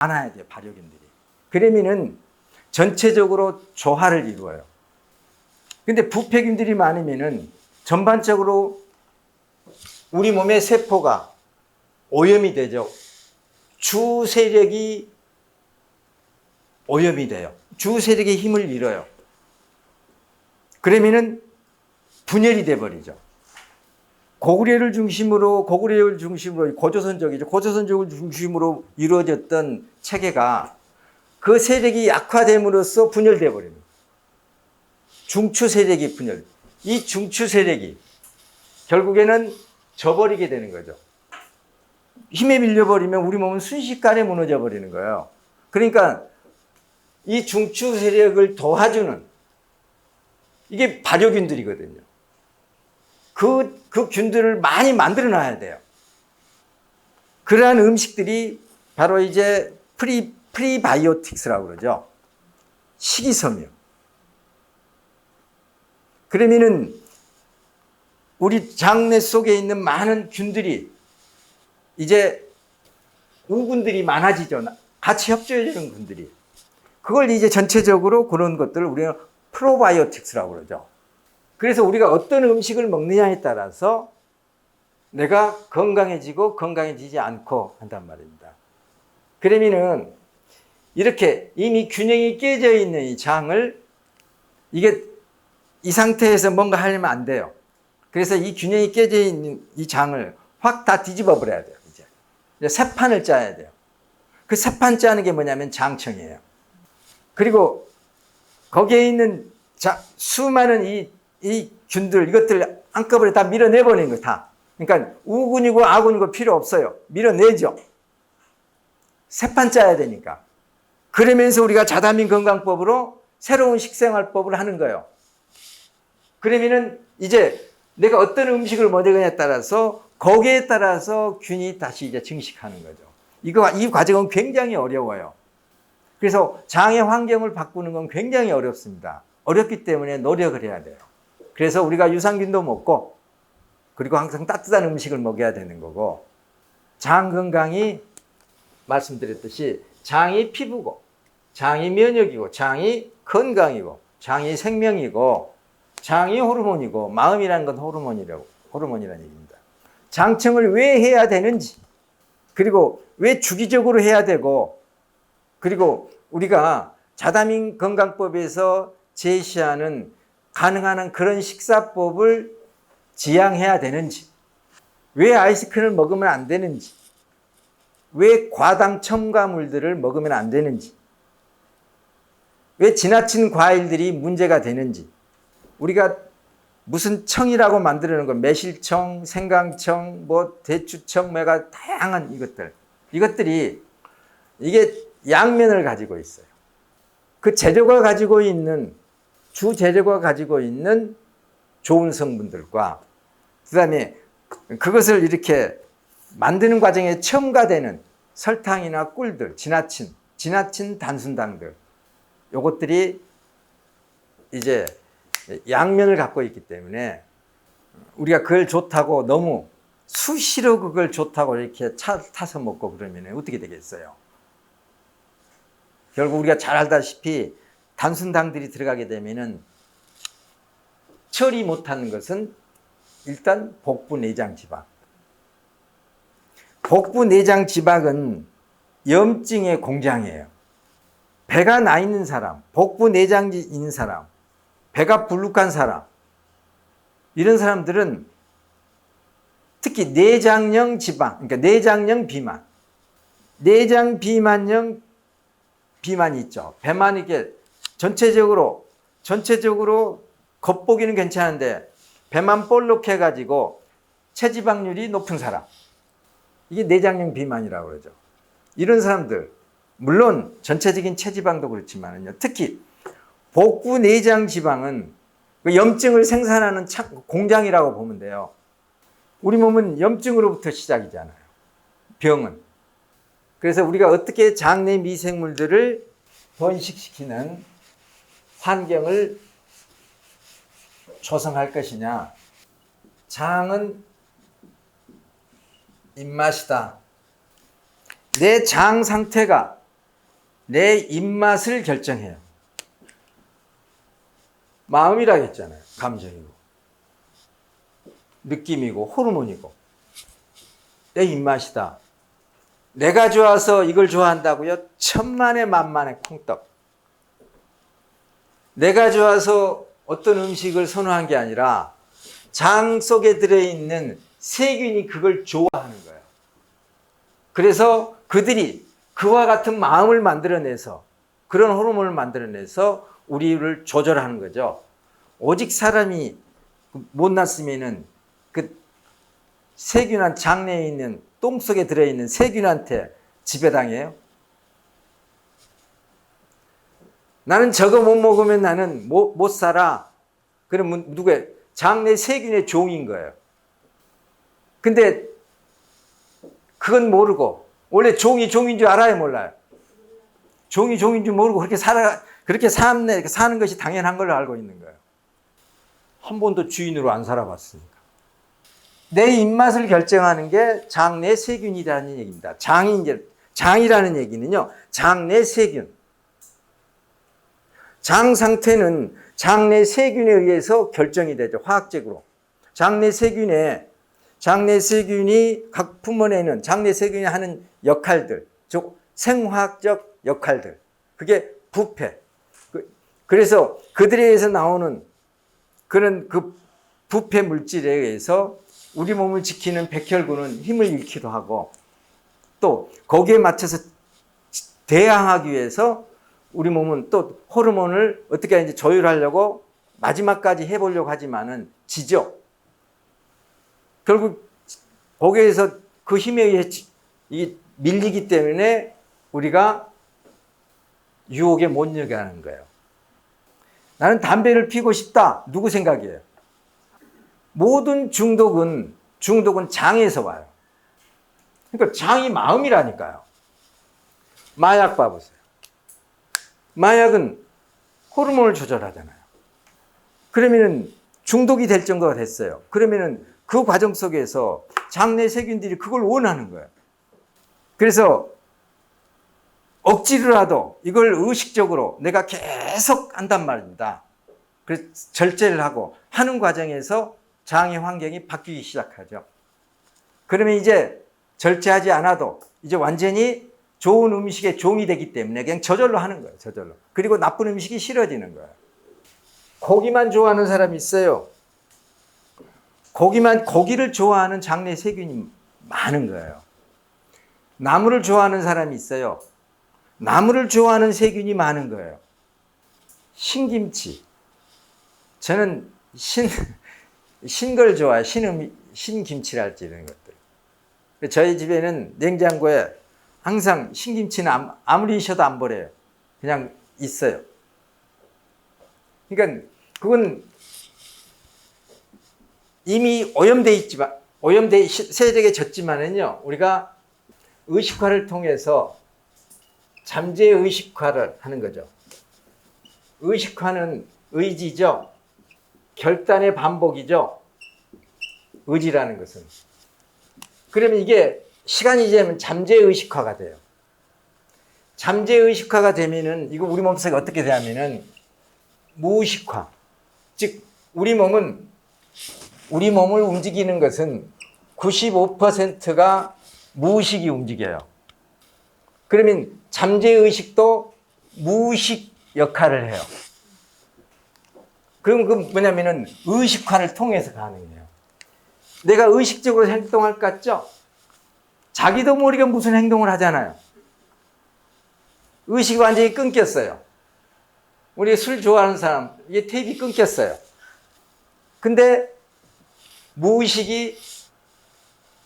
많아야 돼요, 발효균들이. 그러면은 전체적으로 조화를 이루어요. 근데 부패균들이 많으면은 전반적으로 우리 몸의 세포가 오염이 되죠. 주 세력이 오염이 돼요. 주 세력의 힘을 잃어요. 그러면은 분열이 돼 버리죠. 고구려를 중심으로 고조선족이죠. 고조선족을 중심으로 이루어졌던 체계가 그 세력이 약화됨으로써 분열돼 버립니다. 중추 세력이 분열. 이 중추 세력이 결국에는 져버리게 되는 거죠. 힘에 밀려버리면 우리 몸은 순식간에 무너져 버리는 거예요. 그러니까 이 중추 세력을 도와주는 이게 발효균들이거든요. 그 균들을 많이 만들어 놔야 돼요. 그러한 음식들이 바로 이제 프리바이오틱스라고 그러죠. 식이섬유. 그러면은 우리 장내 속에 있는 많은 균들이 이제 우군들이 많아지죠. 같이 협조해주는 균들이. 그걸 이제 전체적으로 그런 것들을 우리는 프로바이오틱스라고 그러죠. 그래서 우리가 어떤 음식을 먹느냐에 따라서 내가 건강해지고 건강해지지 않고 한단 말입니다. 그러면은 이렇게 이미 균형이 깨져 있는 이 장을 이게 이 상태에서 뭔가 하려면 안 돼요. 그래서 이 균형이 깨져 있는 이 장을 확 다 뒤집어 버려야 돼요. 이제 새 판을 짜야 돼요. 그 새 판 짜는 게 뭐냐면 장청이에요. 그리고 거기에 있는 수많은 이 균들, 이것들 한꺼번에 다 밀어내버리는 거예요, 다. 그러니까 우군이고 아군이고 필요 없어요. 밀어내죠. 새 판 짜야 되니까. 그러면서 우리가 자다민 건강법으로 새로운 식생활법을 하는 거예요. 그러면은 이제 내가 어떤 음식을 먹느냐에 따라서 거기에 따라서 균이 다시 이제 증식하는 거죠. 이 과정은 굉장히 어려워요. 그래서 장의 환경을 바꾸는 건 굉장히 어렵습니다. 어렵기 때문에 노력을 해야 돼요. 그래서 우리가 유산균도 먹고 그리고 항상 따뜻한 음식을 먹여야 되는 거고 장 건강이 말씀드렸듯이 장이 피부고 장이 면역이고 장이 건강이고 장이 생명이고 장이 호르몬이고 마음이라는 건 호르몬이라는 얘기입니다. 장청을 왜 해야 되는지 그리고 왜 주기적으로 해야 되고 그리고 우리가 자다민 건강법에서 제시하는 가능한 한 그런 식사법을 지향해야 되는지 왜 아이스크림을 먹으면 안 되는지 왜 과당 첨가물들을 먹으면 안 되는지 왜 지나친 과일들이 문제가 되는지 우리가 무슨 청이라고 만들어놓은 거 매실청, 생강청, 대추청, 다양한 이것들이 이게 양면을 가지고 있어요. 그 재료가 가지고 있는 주 재료가 가지고 있는 좋은 성분들과 그다음에 그것을 이렇게 만드는 과정에 첨가되는 설탕이나 꿀들, 지나친 단순당들 요것들이 이제 양면을 갖고 있기 때문에 우리가 그걸 좋다고 너무 수시로 그걸 좋다고 이렇게 타서 먹고 그러면 어떻게 되겠어요? 결국 우리가 잘 알다시피 단순당들이 들어가게 되면은 처리 못하는 것은 일단 복부 내장 지방. 복부 내장 지방은 염증의 공장이에요. 배가 나 있는 사람, 복부 내장이 있는 사람, 배가 불룩한 사람, 이런 사람들은 특히 내장형 지방, 그러니까 내장형 비만, 내장 비만형 비만이 있죠. 배만 이렇게 전체적으로 겉보기는 괜찮은데 배만 볼록해가지고 체지방률이 높은 사람, 이게 내장형 비만이라고 그러죠. 이런 사람들, 물론 전체적인 체지방도 그렇지만요. 특히 복부 내장 지방은 염증을 생산하는 공장이라고 보면 돼요. 우리 몸은 염증으로부터 시작이잖아요. 병은. 그래서 우리가 어떻게 장내 미생물들을 번식시키는 환경을 조성할 것이냐. 장은 입맛이다. 내 장 상태가 내 입맛을 결정해요. 마음이라고 했잖아요. 감정이고, 느낌이고, 호르몬이고. 내 입맛이다. 내가 좋아서 이걸 좋아한다고요? 천만에 만만의 콩떡. 내가 좋아서 어떤 음식을 선호한 게 아니라 장 속에 들어있는 세균이 그걸 좋아하는 거예요. 그래서 그들이 그와 같은 마음을 만들어내서, 그런 호르몬을 만들어내서 우리를 조절하는 거죠. 오직 사람이 못났으면은 그 세균한 장내에 있는 똥 속에 들어있는 세균한테 지배당해요. 나는 저거 못 먹으면 나는 못 살아. 그러면 누구의 장내 세균의 종인 거예요. 근데 그건 모르고, 원래 종이 종인 줄 알아요, 몰라요? 종이 종인 줄 모르고 그렇게 사는 것이 당연한 걸로 알고 있는 거예요. 한 번도 주인으로 안 살아봤으니까. 내 입맛을 결정하는 게 장내 세균이라는 얘기입니다. 장이라는 얘기는요, 장내 세균. 장 상태는 장내 세균에 의해서 결정이 되죠. 화학적으로. 장내 세균이 각 품원에는 장내 세균이 하는 역할들, 즉 생화학적 역할들. 그게 부패. 그래서 그들에 의해서 나오는 그런 그 부패 물질에 의해서 우리 몸을 지키는 백혈구는 힘을 잃기도 하고, 또 거기에 맞춰서 대항하기 위해서 우리 몸은 또 호르몬을 어떻게 하는지 조율하려고 마지막까지 해보려고 하지만은 지죠. 결국 거기에서 그 힘에 의해 밀리기 때문에 우리가 유혹에 못 이겨가는 거예요. 나는 담배를 피우고 싶다. 누구 생각이에요? 모든 중독은 장에서 와요. 그러니까 장이 마음이라니까요. 마약 봐보세요. 마약은 호르몬을 조절하잖아요. 그러면은 중독이 될 정도가 됐어요. 그러면은 그 과정 속에서 장내 세균들이 그걸 원하는 거예요. 그래서 억지로라도 이걸 의식적으로 내가 계속 한단 말입니다. 그래서 절제를 하고 하는 과정에서 장의 환경이 바뀌기 시작하죠. 그러면 이제 절제하지 않아도 이제 완전히 좋은 음식의 종이 되기 때문에 그냥 저절로 하는 거예요. 저절로. 그리고 나쁜 음식이 싫어지는 거예요. 고기만 좋아하는 사람이 있어요. 고기를 좋아하는 장내 세균이 많은 거예요. 나물을 좋아하는 사람이 있어요. 나물을 좋아하는 세균이 많은 거예요. 신김치. 저는 신걸 좋아해요. 신김치랄지 이런 것들. 저희 집에는 냉장고에 항상 신김치는 아무리 있어도 안 버려요. 그냥 있어요. 그러니까 그건 이미 세력에 졌지만은요, 우리가 의식화를 통해서 잠재 의식화를 하는 거죠. 의식화는 의지죠. 결단의 반복이죠. 의지라는 것은. 그러면 이게 시간이 지나면 잠재 의식화가 돼요. 잠재 의식화가 되면은 이거 우리 몸속에 어떻게 되냐면은 무의식화. 즉 우리 몸을 움직이는 것은 95%가 무의식이 움직여요. 그러면 잠재의식도 무의식 역할을 해요. 그럼 그 뭐냐면은 의식화를 통해서 가능해요. 내가 의식적으로 행동할 것 같죠? 자기도 모르게 무슨 행동을 하잖아요. 의식이 완전히 끊겼어요. 우리 술 좋아하는 사람, 이게 테이프가 끊겼어요. 근데 무의식이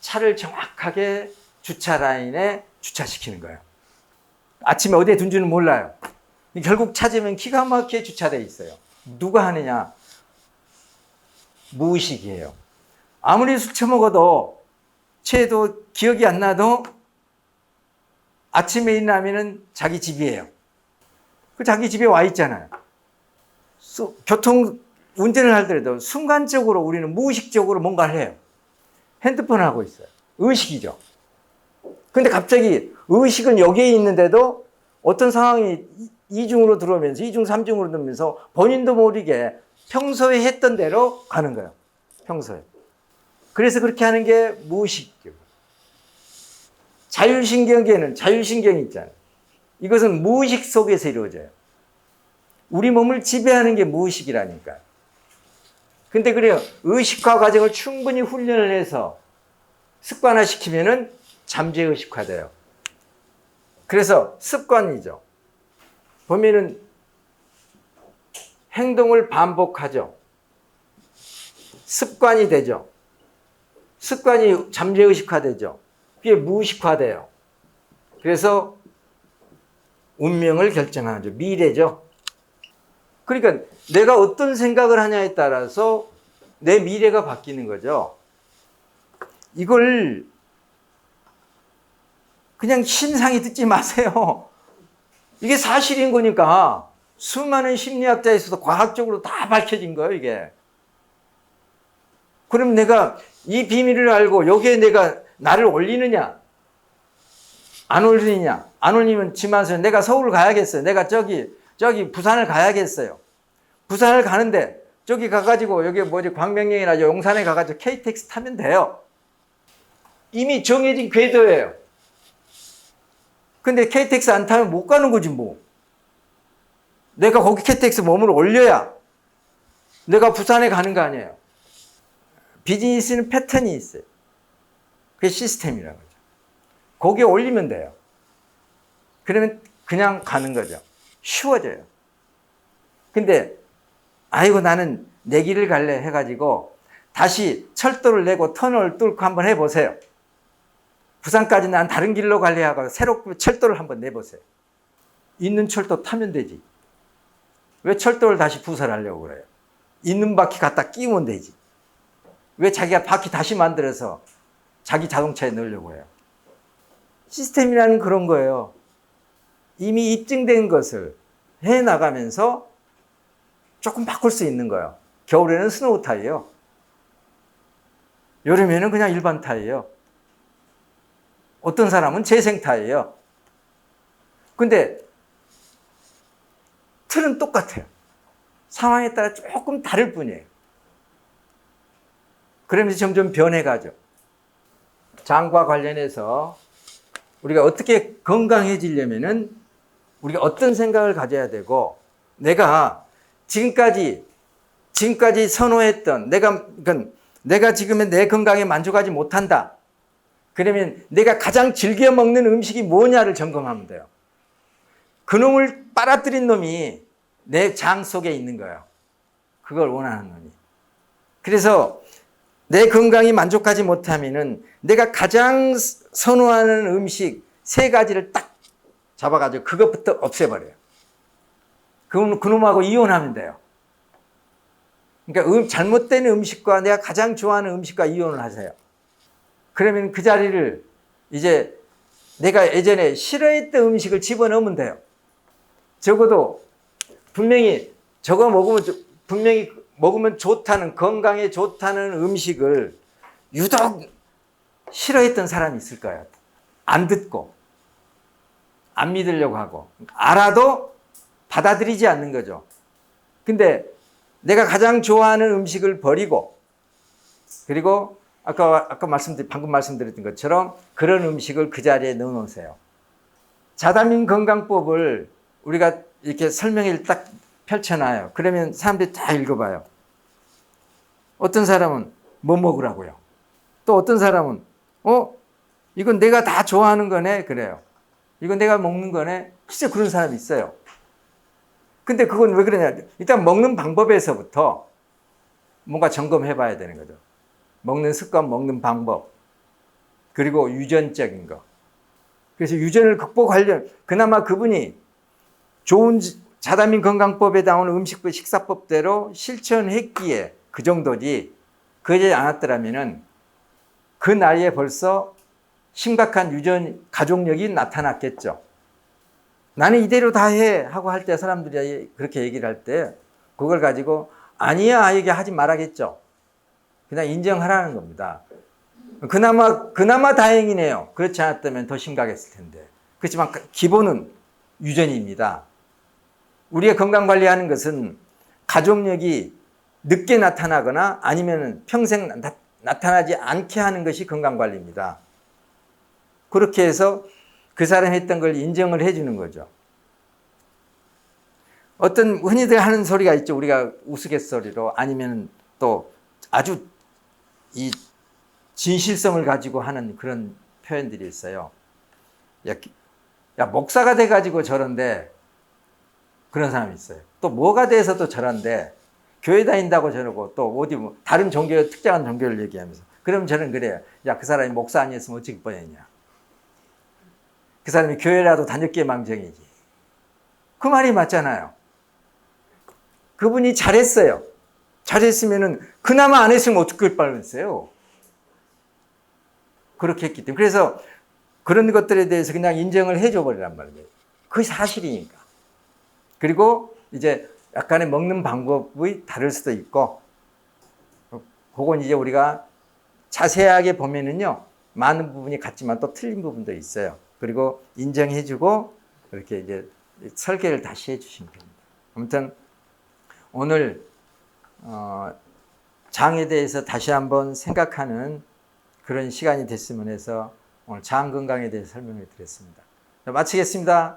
차를 정확하게 주차 라인에 주차시키는 거예요. 아침에 어디에 둔지는 몰라요. 결국 찾으면 기가 막히게 주차되어 있어요. 누가 하느냐? 무의식이에요. 아무리 술 처먹어도 취해도 기억이 안 나도 아침에 일어나면은 자기 집이에요. 그 자기 집에 와 있잖아요. 운전을 하더라도 순간적으로 우리는 무의식적으로 뭔가를 해요. 핸드폰을 하고 있어요. 의식이죠. 근데 갑자기 의식은 여기에 있는데도 어떤 상황이 이중으로 들어오면서 이중, 삼중으로 들면서 본인도 모르게 평소에 했던 대로 가는 거예요. 평소에. 그래서 그렇게 하는 게 무의식이에요. 자율신경계는 자율신경이 있잖아요. 이것은 무의식 속에서 이루어져요. 우리 몸을 지배하는 게 무의식이라니까요. 근데 그래요. 의식화 과정을 충분히 훈련을 해서 습관화시키면은 잠재의식화돼요. 그래서 습관이죠. 보면은 행동을 반복하죠. 습관이 되죠. 습관이 잠재의식화되죠. 그게 무의식화돼요. 그래서 운명을 결정하죠. 미래죠. 그러니까 내가 어떤 생각을 하냐에 따라서 내 미래가 바뀌는 거죠. 이걸 그냥 심상히 듣지 마세요. 이게 사실인 거니까 수많은 심리학자에 있어서 과학적으로 다 밝혀진 거예요, 이게. 그럼 내가 이 비밀을 알고 여기에 내가 나를 올리느냐? 안 올리느냐? 안 올리면 지만서 내가 서울 가야겠어요. 내가 저기 부산을 가야겠어요. 부산을 가는데 저기 가가지고 여기 뭐지 광명역이나 용산에 가가지고 KTX 타면 돼요. 이미 정해진 궤도예요. 근데 KTX 안 타면 못 가는 거지 뭐. 내가 거기 KTX 몸을 올려야 내가 부산에 가는 거 아니에요. 비즈니스는 패턴이 있어요. 그게 시스템이라는 거죠. 거기에 올리면 돼요. 그러면 그냥 가는 거죠. 쉬워져요. 근데 아이고 나는 내 길을 갈래 해가지고 다시 철도를 내고 터널을 뚫고 한번 해보세요. 부산까지 난 다른 길로 갈래 하고 새롭게 철도를 한번 내보세요. 있는 철도 타면 되지. 왜 철도를 다시 부설하려고 그래요? 있는 바퀴 갖다 끼우면 되지. 왜 자기가 바퀴 다시 만들어서 자기 자동차에 넣으려고 해요? 시스템이라는 그런 거예요. 이미 입증된 것을 해나가면서 조금 바꿀 수 있는 거예요. 겨울에는 스노우 타이어예요. 여름에는 그냥 일반 타이어예요. 어떤 사람은 재생 타이어예요. 근데 틀은 똑같아요. 상황에 따라 조금 다를 뿐이에요. 그러면서 점점 변해가죠. 장과 관련해서 우리가 어떻게 건강해지려면은 우리가 어떤 생각을 가져야 되고 내가 지금까지 선호했던 내가 지금의 내 건강에 만족하지 못한다. 그러면 내가 가장 즐겨 먹는 음식이 뭐냐를 점검하면 돼요. 그놈을 빨아들인 놈이 내 장 속에 있는 거예요. 그걸 원하는 놈이. 그래서 내 건강이 만족하지 못하면은 내가 가장 선호하는 음식 3가지를 딱 잡아가지고 그것부터 없애버려요. 그놈하고 이혼하면 돼요. 그러니까 잘못된 음식과 내가 가장 좋아하는 음식과 이혼을 하세요. 그러면 그 자리를 이제 내가 예전에 싫어했던 음식을 집어넣으면 돼요. 적어도 분명히 저거 먹으면 좋다는, 건강에 좋다는 음식을 유독 싫어했던 사람이 있을 거예요. 안 듣고, 안 믿으려고 하고, 알아도 받아들이지 않는 거죠. 근데 내가 가장 좋아하는 음식을 버리고, 그리고 방금 말씀드렸던 것처럼 그런 음식을 그 자리에 넣어 놓으세요. 자다민 건강법을 우리가 이렇게 설명을 딱 펼쳐놔요. 그러면 사람들이 다 읽어봐요. 어떤 사람은 뭐 먹으라고요? 또 어떤 사람은 이건 내가 다 좋아하는 거네 그래요. 이건 내가 먹는 거네. 진짜 그런 사람이 있어요. 근데 그건 왜 그러냐? 일단 먹는 방법에서부터 뭔가 점검해 봐야 되는 거죠. 먹는 습관, 먹는 방법, 그리고 유전적인 거. 그래서 유전을 극복하려면 그나마 그분이 좋은 자다민 건강법에 나오는 음식법, 식사법대로 실천했기에 그 정도지 그러지 않았더라면은 그 나이에 벌써 심각한 유전 가족력이 나타났겠죠. 나는 이대로 다 해 하고 할 때 사람들이 그렇게 얘기를 할 때 그걸 가지고 아니야 얘기 하지 말아겠죠. 그냥 인정하라는 겁니다. 그나마 다행이네요. 그렇지 않았다면 더 심각했을 텐데. 그렇지만 기본은 유전입니다. 우리의 건강관리하는 것은 가족력이 늦게 나타나거나 아니면 평생 나타나지 않게 하는 것이 건강관리입니다. 그렇게 해서 그 사람이 했던 걸 인정을 해주는 거죠. 어떤 흔히들 하는 소리가 있죠. 우리가 우스갯소리로 아니면 또 아주 이 진실성을 가지고 하는 그런 표현들이 있어요. 야, 목사가 돼가지고 저런데, 그런 사람이 있어요. 또 뭐가 돼서도 저런데, 교회 다닌다고 저러고, 또 어디 뭐 다른 종교, 특정한 종교를 얘기하면서. 그러면 저는 그래요. 야, 그 사람이 목사 아니었으면 어찌 뻔했냐. 그 사람이 교회라도 다녔기에 망정이지. 그 말이 맞잖아요. 그분이 잘했어요. 잘했으면은 그나마 안 했으면 어떻게 뻔했어요. 그렇게 했기 때문에. 그래서 그런 것들에 대해서 그냥 인정을 해줘 버리란 말이에요. 그게 사실이니까. 그리고 이제 약간의 먹는 방법이 다를 수도 있고, 그건 이제 우리가 자세하게 보면은요, 많은 부분이 같지만 또 틀린 부분도 있어요. 그리고 인정해주고, 그렇게 이제 설계를 다시 해주시면 됩니다. 아무튼, 오늘, 장에 대해서 다시 한번 생각하는 그런 시간이 됐으면 해서 오늘 장 건강에 대해서 설명을 드렸습니다. 마치겠습니다.